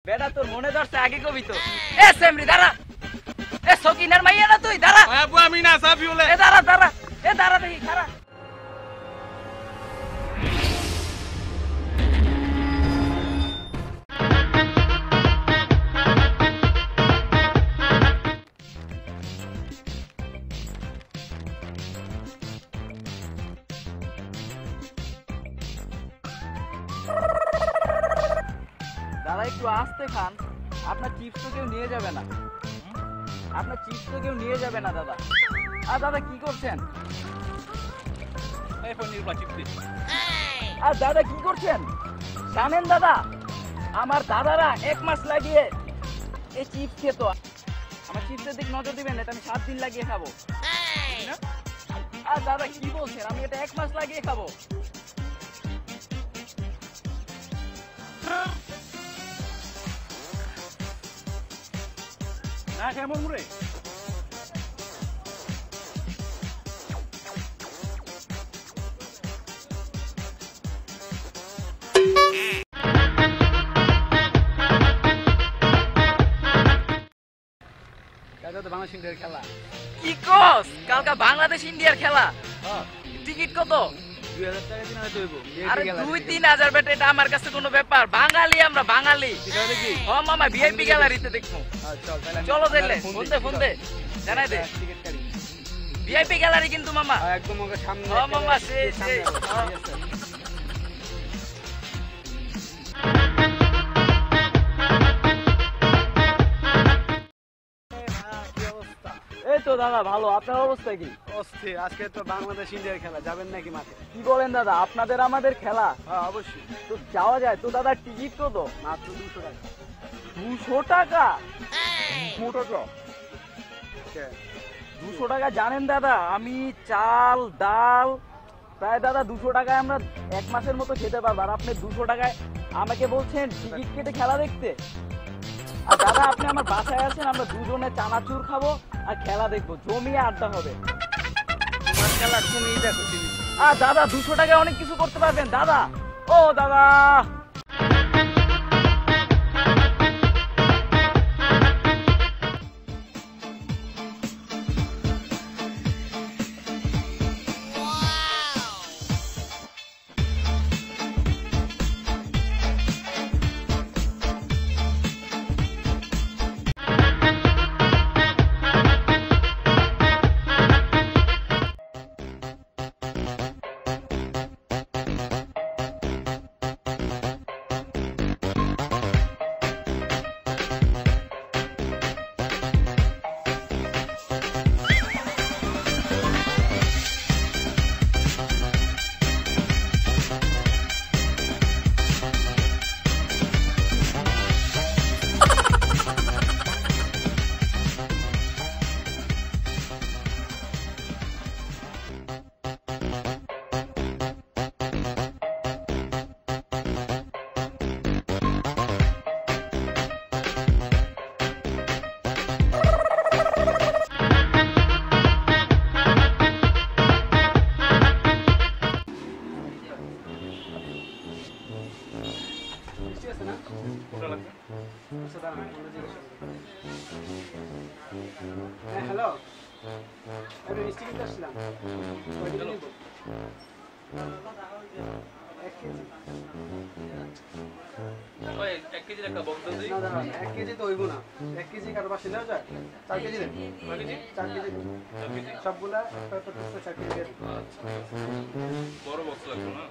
বেটা তোর মনে ধরছে আগে কবি তো এ সেমরি দাঁড়া এ সকিনার মাইয়া না তুই দাঁড়া আবু আমি না সাফিউলে এ দাঁড়া দাঁড়া এ দাঁড়া দেখি খাড়া দাদা একটু আস্তে খান আপনার চিপস তো কেউ নিয়ে যাবে না আপনার চিপস তো কেউ নিয়ে যাবে না দাদা আর দাদা কি করছেন এই পনির বা চিপস আর দাদা কি করছেন জানেন দাদা আমার দাদারা 1 মাস লাগিয়ে এই চিপস খেত আমার চিপসের দিক নজর দিবেন এটা আমি 7 দিন লাগিয়ে খাবো আর দাদা কি বলছেন আমি এটা 1 মাস লাগিয়ে খাবো না কেমন মুরে দাদা তো বাংলাদেশ ইন্ডিয়ার খেলা কি কস কালকা বাংলাদেশ ইন্ডিয়ার খেলা হ্যাঁ টিকিট কত 2000 টাকা দিন হয়তো হইব আরে 2-3 বেটা এটা আমার কাছে কোনো ব্যাপার বাঙালি আমরা বাঙালি ঠিক আছে কি ও মামা ভিআইপি গ্যালারিতে দেখবো চল তাহলে চলো দেখলে ফোন দে জানাই দে টিকিট কাটি ভিআইপি গ্যালারি কিন্তু মামা একদম ওকে সামনে ও মামা সেই এই তো দাদা ভালো আপনার অবস্থা কি অস্থির আজকে তো বাংলাদেশ ইন্ডিয়ার খেলা যাবেন নাকি মাঠে কি বলেন দাদা আপনাদের আমাদের খেলা হ্যাঁ অবশ্যই তো যাওয়া যায় তো দাদা টিকিট কত মাত্র 200 টাকা 200 টাকা মোটো তো 200 টাকা জানেন দাদা আমি চাল ডাল প্রায় দাদা 200 টাকায় আমরা 1 মাসের মতো খেতে পারবো আর আপনি 200 টাকায় আমাকে বলছেন টিকিট কেটে খেলা দেখতে আর দাদা আপনি আমার বাসায় আছেন আমরা দুজনে চানাচুর খাবো আর খেলা দেখবো জমিয়ে আড্ডা হবে তোমার খেলা তুমিই দেখো তুমি আর দাদা 200 টাকায় অনেক কিছু করতে পারবেন দাদা ও দাদা হ্যালো আমি মিষ্টি কিনতে আসলাম এক কেজি তো হইব না 1 কেজি কারো বাসে নেওয়া যায় 4 কেজি দেন 4 কেজি সবগুলা 4 কেজি বড় বক্স লাগবে না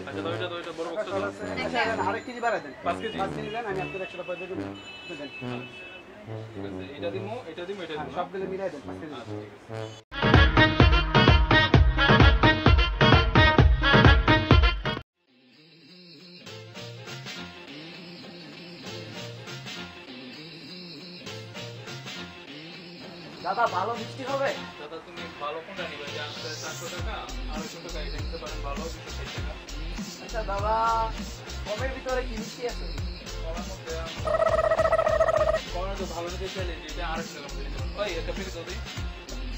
আচ্ছা তো এটা বড় বক্স আচ্ছা আরেক কেজি বাড়াই দেন 5 কেজি দেন আমি আপনাদের 100 টাকা দিয়ে দেব দেন এটা দিমু সব দিলে মিলাই দেন 5 কেজি দাদা ভালো মিষ্টি হবে দাদা তুমি ভালো কোনটা নিবে যে 400 টাকা 250 টাকা এটা নিতে পারেন ভালো 260 টাকা আচ্ছা দাদা কমের ভিতরে কি মিষ্টি আছে কমের মধ্যে কমের তো ভালো নিতে চাইলে এটা 250 টাকা পড়ে যাবে ওই একটা প্যাকেট দাও দিই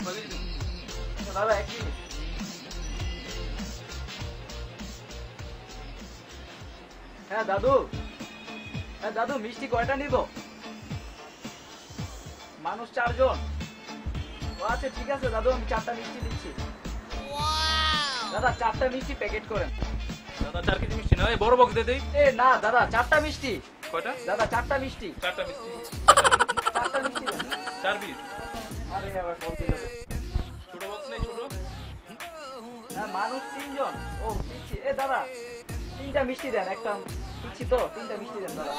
বাকি দিন দাদা এক মিনিট হ্যাঁ দাদু দাদু মিষ্টি কয়টা নিব? মানুষ 4 জন। ও আচ্ছা ঠিক আছে দাদু, আমি 4টা মিষ্টি দিচ্ছি। দাদা 4টা মিষ্টি প্যাকেট করেন। দাদা 4 কেজি মিষ্টি না, এই বড় বক্স দিয়ে দেই। এ না দাদা 4টা মিষ্টি। কয়টা? দাদা 4টা মিষ্টি। 4টা মিষ্টি। 4টা মিষ্টি দেন। 4 পিস। আরে আবার বলতে যাবে। ছোট বক্স নেই ছোট? হ্যাঁ মানুষ 3 জন। ও মিষ্টি। এ দাদা 3টা মিষ্টি দেন, একটা দিচ্ছি তো, 3টা মিষ্টি দেন দাদা।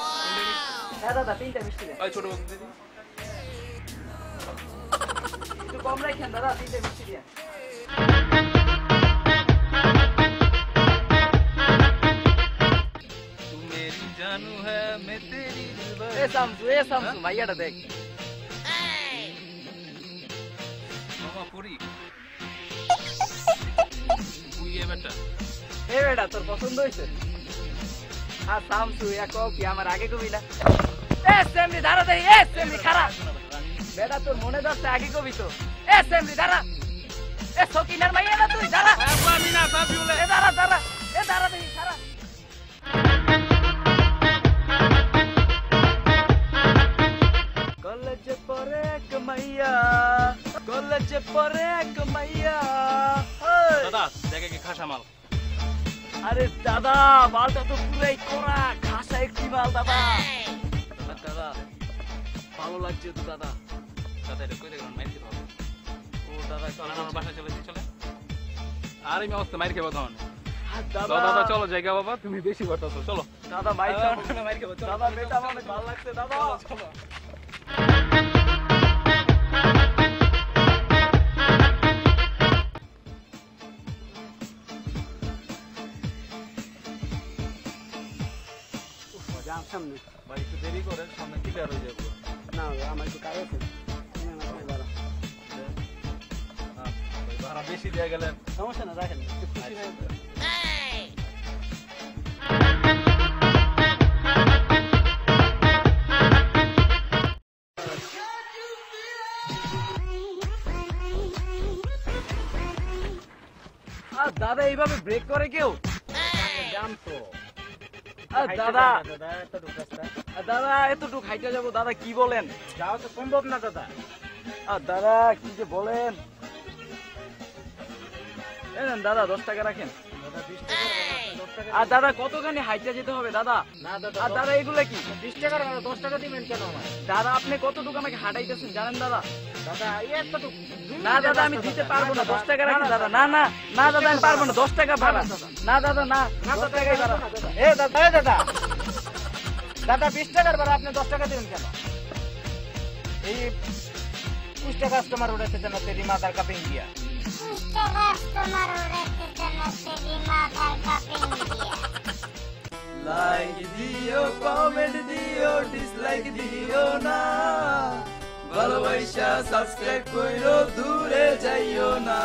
হ্যাঁ দাদা 3টা মিষ্টি দেন। ওই ছোট বক্স দিয়ে দিই। একটু কম রাখেন দাদা, 3টা মিষ্টি দেন। तू मेरी जानू है मैं तेरी दिलबर। এ সামসু ভাইয়াটা দেখ। মামা পুরি। তুই এ বেটা। এ বেটা তোর পছন্দ হয়েছে? আর সামসু কি আমার আগে কবি না? এ সেমনি দাঁড়া দেই, এ সেমনি খারাপ বেটা, তোর মনে ধরছে আগে কবি তো। এ সেমনি দাঁড়া, এ সকিনার মাইয়া না তুই, দাঁড়া। আমি না সাবিউলে। এ দাঁড়া দাঁড়া, এ দাঁড়া দেই খারাপ। কলেজে পড়ে এক মাইয়া, কলেজে পড়ে এক মাইয়া। দাদা দেখে কি খাসা মাল। আরে দাদা মালটা তো পুরাই করা খাসা একটি মাল দাদা। দাদা ভালো লাগছে তো দাদা। দাদা এটা কই দেখলাম মাইর খেতে হবে। ও দাদা চল আমার বাসায় চলে যাই, চলে। আর আমি অবস্থা মাইর খেবো তখন। দাদা দাদা চলো জায়গা বাবা, তুমি বেশি করতেছো, চলো। দাদা মাইর মাইর খেবো, চলো। দাদা বেটা আমার অনেক ভালো লাগছে দাদা। চলো। যান সামনে। ভাই একটু দেরি করে, সামনে ক্লিয়ার হয়ে যাবো। না আমার একটু কাজ আছে। ভাড়া বেশি দিয়ে গেলেন। সমস্যা না, রাখেন একটু খুশি হয়ে। আর দাদা এইভাবে ব্রেক করে কেউ? জাম তো। আর দাদা দাদা এতটুকু রাস্তা দাদা এতটুকু হাইটে যাবো দাদা, কি বলেন? যাওয়া তো সম্ভব না দাদা। আর দাদা কি যে বলেন। এই নেন দাদা 10 টাকা রাখেন। দাদা 20 টাকা 10 টাকা। আর দাদা কতখানি হাইটে যেতে হবে দাদা? না দাদা, আর দাদা এগুলা কি? 20 টাকার 10 টাকা দিবেন কেন আমার? দাদা আপনি কতটুকু আমাকে হাঁটাইতেছেন জানেন দাদা? দাদা এই এতটুকু। না দাদা আমি দিতে পারবো না, 10 টাকা রাখি দাদা। না না না দাদা আমি পারবো না, 10 টাকা ভাড়া। না দাদা না, 10 টাকাই ভাড়া। এ দাদা, এ দাদা, দাদা 20 টাকার ভাড়া আপনি 10 টাকা দিবেন কেন? এই 20 টাকা কাস্টমার উড়াতে জানা তেরি মাদার का पिन दिया। লাইক দিও, কমেন্ট দিও, ডিসলাইক দিও না, ভালোবাসা সাবস্ক্রাইব কইরো, দূরে যাইও না।